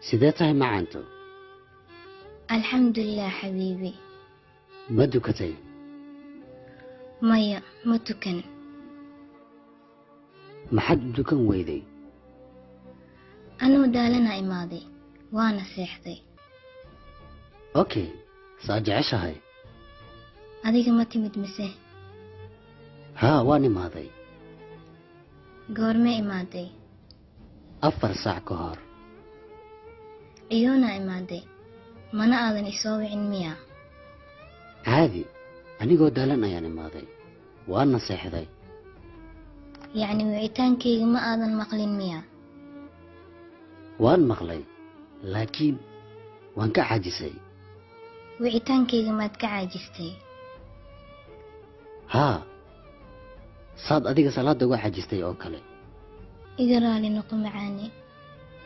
سيداتها معانتو الحمد لله حبيبي. ما دكتي مايا ما تكن. ما حد دكان ويدي أنا دالنا إمادي وأنا سيحتي. اوكي ساجع شهي أديك ما تمد مسه. ها واني ماضي قورمي إمادي 4 ساعة كهار إيونا إمادي mana aadan isoo wicin miya عادي anigoo daalan ayaan imaaday waana seexday yacni wicitaankayga ma aadan maqlin miya waan maqlay laakiin waan ka caajisay wicitaankayga maad ka caajistay haa saad adiga salaada uga caajistay oo kale iga raali noqo macaani